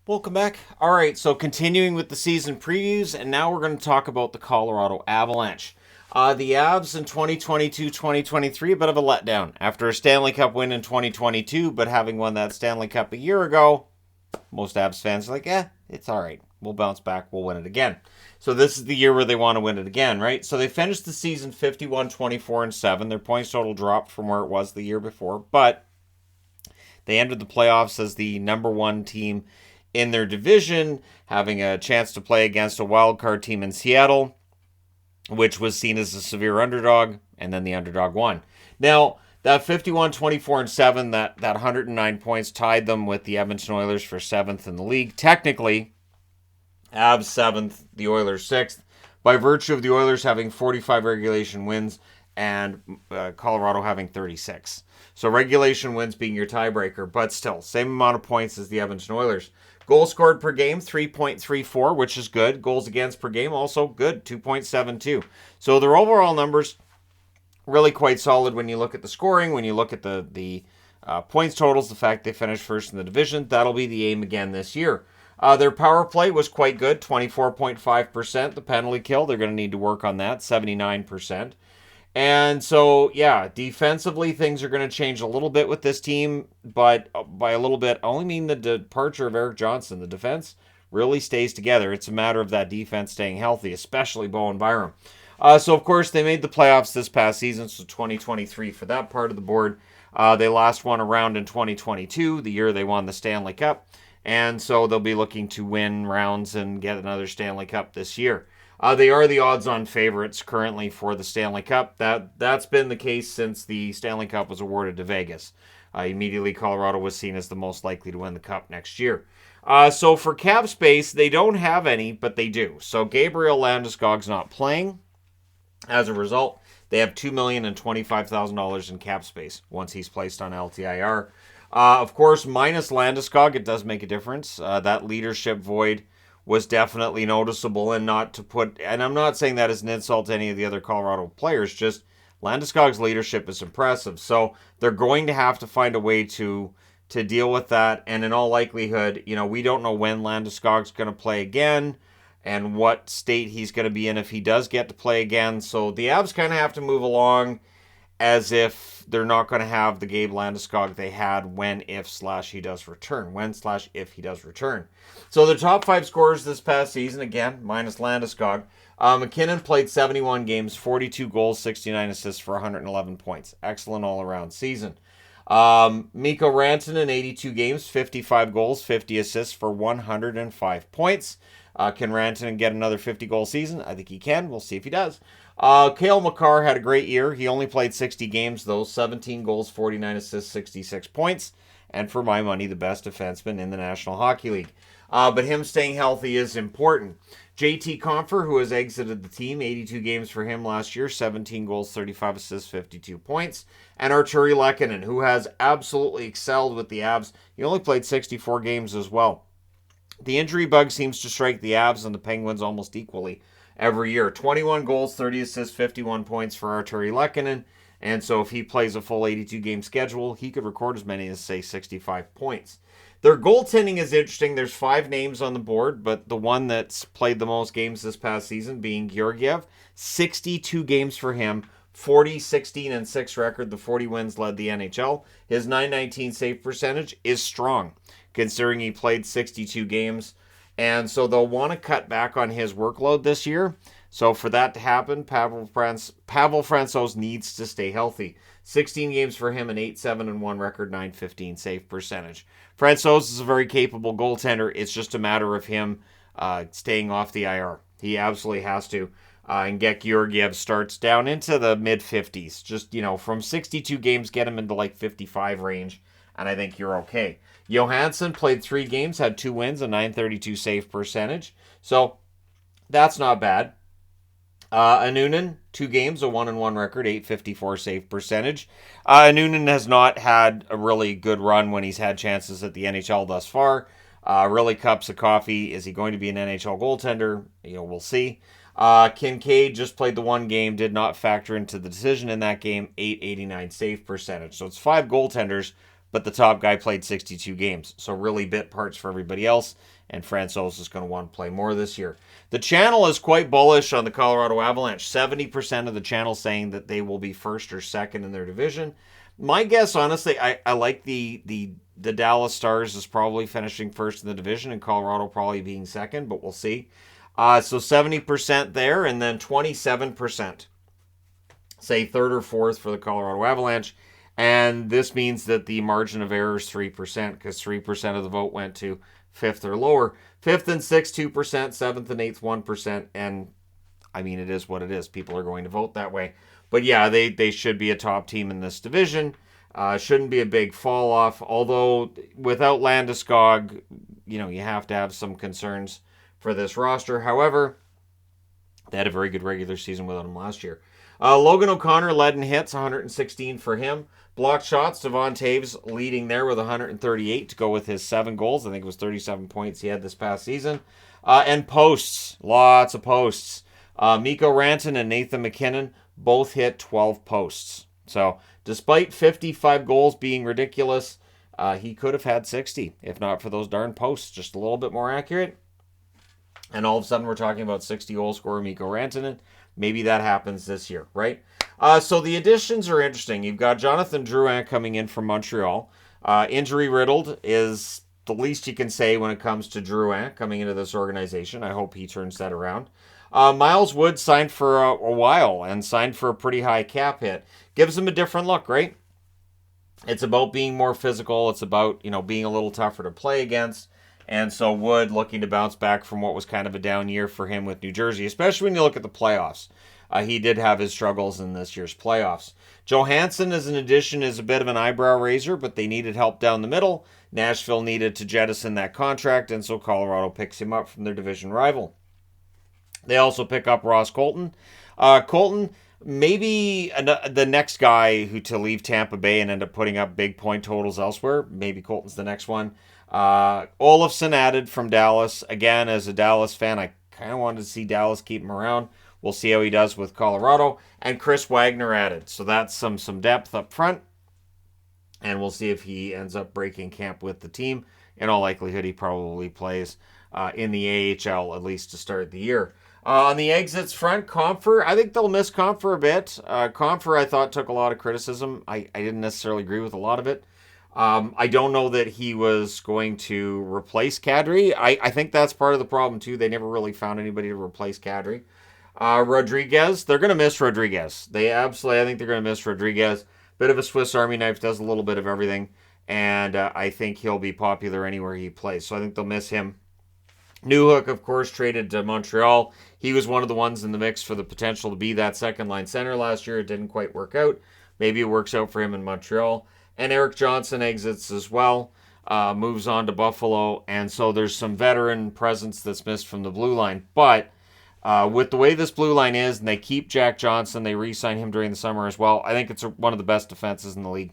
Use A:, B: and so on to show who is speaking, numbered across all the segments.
A: Welcome back. All right, so continuing with the season previews, and now we're going to talk about the Colorado Avalanche. The Avs in 2022-2023, a bit of a letdown. After a Stanley Cup win in 2022, but having won that Stanley Cup a year ago, most Avs fans are like, it's all right. We'll bounce back. We'll win it again. So this is the year where they want to win it again, right? So they finished the season 51-24-7. Their points total dropped from where it was the year before, but they entered the playoffs as the number one team in their division, having a chance to play against a wild card team in Seattle, which was seen as a severe underdog, and then the underdog won. Now, that 51-24-7, that 109 points tied them with the Edmonton Oilers for 7th in the league. Technically, Avs 7th, the Oilers 6th, by virtue of the Oilers having 45 regulation wins and Colorado having 36. So regulation wins being your tiebreaker, but still, same amount of points as the Edmonton Oilers. Goals scored per game, 3.34, which is good. Goals against per game, also good, 2.72. So their overall numbers, really quite solid when you look at the scoring, when you look at the points totals, the fact they finished first in the division. That'll be the aim again this year. Their power play was quite good, 24.5%. The penalty kill, they're going to need to work on that, 79%. And so, yeah, defensively, things are going to change a little bit with this team, but by a little bit, I only mean the departure of Eric Johnson. The defense really stays together. It's a matter of that defense staying healthy, especially Bowen Byram. So, of course, they made the playoffs this past season, so 2023 for that part of the board. They last won a round in 2022, the year they won the Stanley Cup. And so they'll be looking to win rounds and get another Stanley Cup this year. They are the odds-on favorites currently for the Stanley Cup. That's been the case since the Stanley Cup was awarded to Vegas. Immediately, Colorado was seen as the most likely to win the Cup next year. So for cap space, they don't have any, but they do. So Gabriel Landeskog's not playing. As a result, they have $2,025,000 in cap space once he's placed on LTIR. Of course, minus Landeskog, it does make a difference. That leadership void was definitely noticeable, and not to put, and I'm not saying that as an insult to any of the other Colorado players, just Landeskog's leadership is impressive. So they're going to have to find a way to deal with that. And in all likelihood, we don't know when Landeskog's going to play again and what state he's going to be in if he does get to play again. So the Avs kind of have to move along as if they're not going to have the Gabe Landeskog they had when, if, slash he does return. When, slash if he does return. So the top 5 scorers this past season, again, minus Landeskog. McKinnon played 71 games, 42 goals, 69 assists for 111 points. Excellent all-around season. Mikko Rantanen, 82 games, 55 goals, 50 assists for 105 points. Can Rantanen get another 50-goal season? I think he can. We'll see if he does. Cale Makar had a great year. He only played 60 games, though. 17 goals, 49 assists, 66 points. And for my money, the best defenseman in the National Hockey League. But him staying healthy is important. JT Compher, who has exited the team, 82 games for him last year, 17 goals, 35 assists, 52 points. And Arturi Lehkonen, who has absolutely excelled with the Avs. He only played 64 games as well. The injury bug seems to strike the Avs and the Penguins almost equally every year. 21 goals, 30 assists, 51 points for Arturi Lehkonen. And so if he plays a full 82-game schedule, he could record as many as, say, 65 points. Their goaltending is interesting. There's 5 names on the board, but the one that's played the most games this past season being Georgiev. 62 games for him. 40, 16, and 6 record. The 40 wins led the NHL. His .919 save percentage is strong, considering he played 62 games. And so they'll want to cut back on his workload this year. So for that to happen, Pavel Francouz needs to stay healthy. 16 games for him, an 8-7-1 record, .915 save percentage. Francouz is a very capable goaltender. It's just a matter of him staying off the IR. He absolutely has to. And get Georgiev starts down into the mid-50s. Just, from 62 games, get him into like 55 range, and I think you're okay. Johansson played 3 games, had 2 wins, a .932 save percentage. So that's not bad. Anunen, 2 games, a 1-1 record, .854 save percentage. Anunen has not had a really good run when he's had chances at the NHL thus far. Really cups of coffee. Is he going to be an NHL goaltender? We'll see. Kincaid just played the 1 game, did not factor into the decision in that game, .889 save percentage. So it's 5 goaltenders, but the top guy played 62 games. So really bit parts for everybody else, and Francouz is going to want to play more this year. The channel is quite bullish on the Colorado Avalanche. 70% of the channel saying that they will be first or second in their division. My guess, honestly, I like the Dallas Stars is probably finishing first in the division, and Colorado probably being second, but we'll see. So 70% there, and then 27% say third or fourth for the Colorado Avalanche. And this means that the margin of error is 3%, because 3% of the vote went to fifth or lower. Fifth and sixth, 2%, seventh and eighth, 1%. And I mean, it is what it is. People are going to vote that way. But yeah, they should be a top team in this division. Shouldn't be a big fall off. Although without Landeskog, you have to have some concerns for this roster. However, they had a very good regular season without him last year. Logan O'Connor led in hits, 116 for him. Blocked shots, Devon Taves leading there with 138 to go with his 7 goals. I think it was 37 points he had this past season. And posts, lots of posts. Mikko Rantanen and Nathan MacKinnon both hit 12 posts. So despite 55 goals being ridiculous, he could have had 60 if not for those darn posts. Just a little bit more accurate. And all of a sudden we're talking about 60 goal scorer Mikko Rantanen. Maybe that happens this year, right? So the additions are interesting. You've got Jonathan Drouin coming in from Montreal. Injury riddled is the least you can say when it comes to Drouin coming into this organization. I hope he turns that around. Miles Wood signed for a while and signed for a pretty high cap hit. Gives him a different look, right? It's about being more physical. It's about, being a little tougher to play against. And so Wood looking to bounce back from what was kind of a down year for him with New Jersey, especially when you look at the playoffs. He did have his struggles in this year's playoffs. Johansson as an addition is a bit of an eyebrow raiser, but they needed help down the middle. Nashville needed to jettison that contract, and so Colorado picks him up from their division rival. They also pick up Ross Colton. Colton, maybe the next guy to leave Tampa Bay and end up putting up big point totals elsewhere. Maybe Colton's the next one. Olofsson added from Dallas. Again, as a Dallas fan, I kind of wanted to see Dallas keep him around. We'll see how he does with Colorado. And Chris Wagner added. So that's some depth up front. And we'll see if he ends up breaking camp with the team. In all likelihood, he probably plays in the AHL, at least to start the year. On the exits front, Compher, I think they'll miss Compher a bit. Compher, I thought, took a lot of criticism. I didn't necessarily agree with a lot of it. I don't know that he was going to replace Kadri. I think that's part of the problem, too. They never really found anybody to replace Kadri. Rodriguez, they're going to miss Rodriguez. I think they're going to miss Rodriguez. Bit of a Swiss Army knife, does a little bit of everything. And I think he'll be popular anywhere he plays. So I think they'll miss him. Newhook, of course, traded to Montreal. He was one of the ones in the mix for the potential to be that second-line center last year. It didn't quite work out. Maybe it works out for him in Montreal. And Eric Johnson exits as well, moves on to Buffalo. And so there's some veteran presence that's missed from the blue line. But with the way this blue line is, and they keep Jack Johnson, they re-sign him during the summer as well, I think it's one of the best defenses in the league.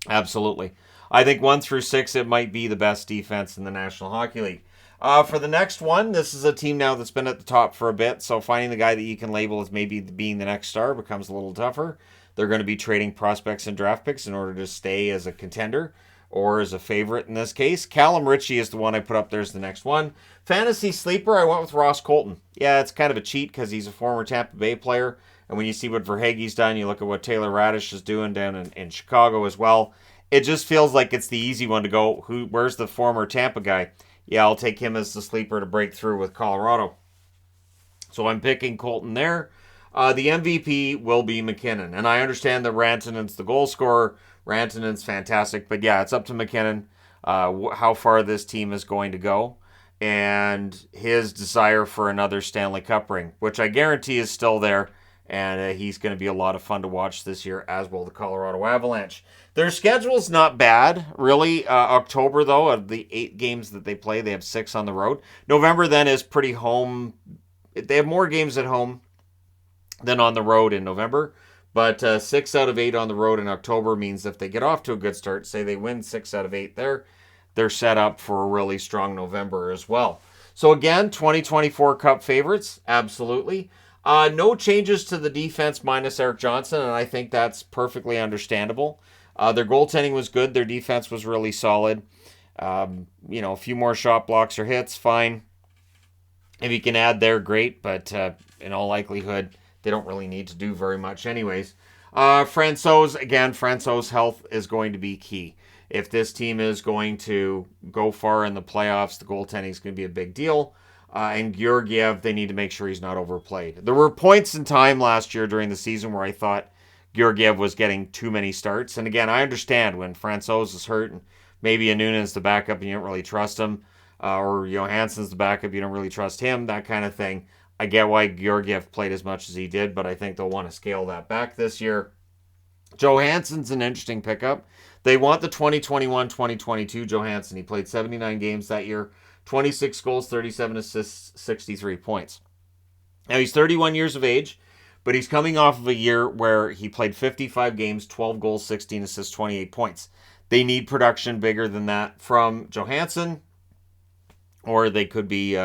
A: Absolutely. I think 1 through 6, it might be the best defense in the National Hockey League. For the next one, this is a team now that's been at the top for a bit, so finding the guy that you can label as maybe being the next star becomes a little tougher. They're going to be trading prospects and draft picks in order to stay as a contender or as a favorite in this case. Callum Ritchie is the one I put up there as the next one. Fantasy sleeper, I went with Ross Colton. Yeah, it's kind of a cheat because he's a former Tampa Bay player, and when you see what Verhaeghe's done, you look at what Taylor Radish is doing down in Chicago as well, it just feels like it's the easy one to go, where's the former Tampa guy? Yeah, I'll take him as the sleeper to break through with Colorado. So I'm picking Colton there. The MVP will be MacKinnon. And I understand that Rantanen's the goal scorer. Rantanen's fantastic. But yeah, it's up to MacKinnon how far this team is going to go. And his desire for another Stanley Cup ring, which I guarantee is still there. And he's going to be a lot of fun to watch this year, as will the Colorado Avalanche. Their schedule's not bad, really. October, though, of the 8 games that they play, they have 6 on the road. November, then, is pretty home. They have more games at home than on the road in November. But 6 out of 8 on the road in October means if they get off to a good start, say they win 6 out of 8 there, they're set up for a really strong November as well. So, again, 2024 Cup favorites, absolutely. No changes to the defense minus Eric Johnson, and I think that's perfectly understandable. Their goaltending was good. Their defense was really solid. A few more shot blocks or hits, fine. If you can add there, great. But in all likelihood, they don't really need to do very much anyways. Francouz's health is going to be key. If this team is going to go far in the playoffs, the goaltending is going to be a big deal. And Georgiev, they need to make sure he's not overplayed. There were points in time last year during the season where I thought Georgiev was getting too many starts. And again, I understand when Francouz is hurt and maybe a Noonan's the backup and you don't really trust him, or Johansson's the backup, you don't really trust him, that kind of thing. I get why Georgiev played as much as he did, but I think they'll want to scale that back this year. Johansson's an interesting pickup. They want the 2021-2022 Johansson. He played 79 games that year, 26 goals, 37 assists, 63 points. Now, he's 31 years of age, but he's coming off of a year where he played 55 games, 12 goals, 16 assists, 28 points. They need production bigger than that from Johansson, or they could be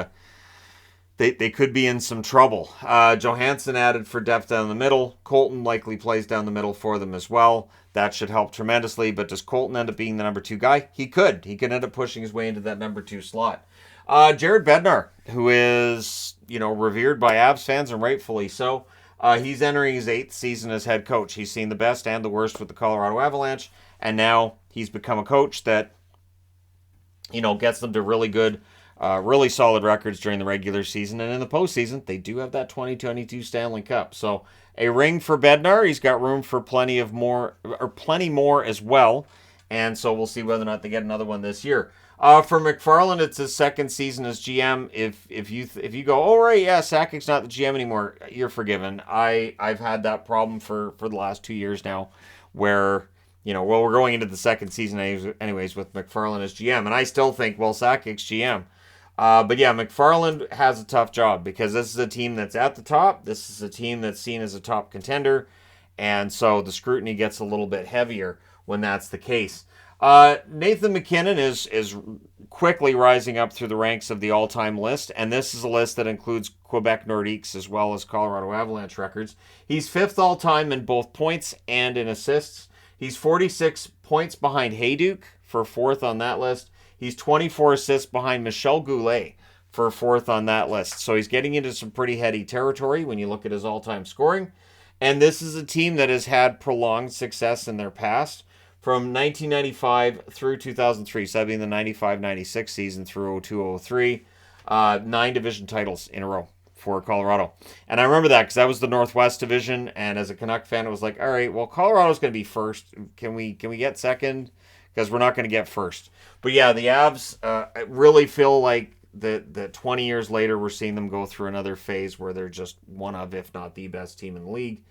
A: they could be in some trouble. Johansson added for depth down the middle. Colton likely plays down the middle for them as well. That should help tremendously. But does Colton end up being the number 2 guy? He could. He could end up pushing his way into that number 2 slot. Jared Bednar, who is revered by Avs fans and rightfully so. He's entering his 8th season as head coach. He's seen the best and the worst with the Colorado Avalanche, and now he's become a coach that gets them to really good. Really solid records during the regular season, and in the postseason, they do have that 2022 Stanley Cup. So a ring for Bednar. He's got room for plenty more as well, and so we'll see whether or not they get another one this year. For McFarland, it's his 2nd season as GM. If you go, oh right, yeah, Sakic's not the GM anymore, you're forgiven. I've had that problem for the last 2 years now, where we're going into the 2nd season anyways with McFarland as GM, and I still think Sakic's GM. But yeah, McFarland has a tough job because this is a team that's at the top. This is a team that's seen as a top contender. And so the scrutiny gets a little bit heavier when that's the case. Nathan MacKinnon is quickly rising up through the ranks of the all-time list. And this is a list that includes Quebec Nordiques as well as Colorado Avalanche records. He's 5th all-time in both points and in assists. He's 46 points behind Hayduk for 4th on that list. He's 24 assists behind Michel Goulet for 4th on that list. So he's getting into some pretty heady territory when you look at his all-time scoring. And this is a team that has had prolonged success in their past. From 1995 through 2003, so that'd be the 95-96 season through 02-03, 9 division titles in a row for Colorado. And I remember that because that was the Northwest Division. And as a Canuck fan, it was like, all right, well, Colorado's going to be first. Can we get second? Because we're not going to get first. But yeah, the Avs really feel like that 20 years later, we're seeing them go through another phase where they're just one of, if not the best team in the league.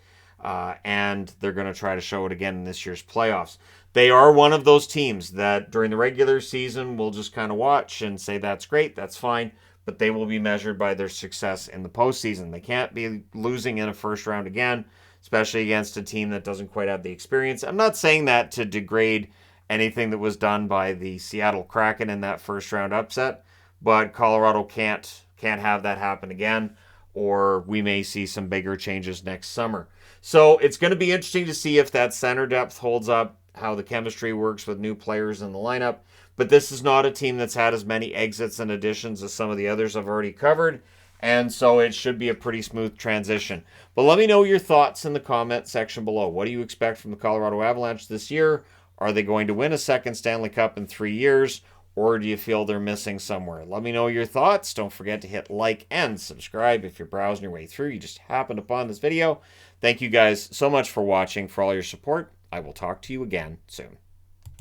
A: And they're going to try to show it again in this year's playoffs. They are one of those teams that during the regular season, we'll just kind of watch and say, that's great, that's fine. But they will be measured by their success in the postseason. They can't be losing in a first round again, especially against a team that doesn't quite have the experience. I'm not saying that to degrade anything that was done by the Seattle Kraken in that first round upset, but Colorado can't have that happen again, or we may see some bigger changes next summer. So it's going to be interesting to see if that center depth holds up, how the chemistry works with new players in the lineup. But this is not a team that's had as many exits and additions as some of the others I've already covered, and so it should be a pretty smooth transition. But let me know your thoughts in the comment section below. What do you expect from the Colorado Avalanche this year? Are they going to win a 2nd Stanley Cup in 3 years, or do you feel they're missing somewhere? Let me know your thoughts. Don't forget to hit like and subscribe if you're browsing your way through. You just happened upon this video. Thank you guys so much for watching, for all your support. I will talk to you again soon.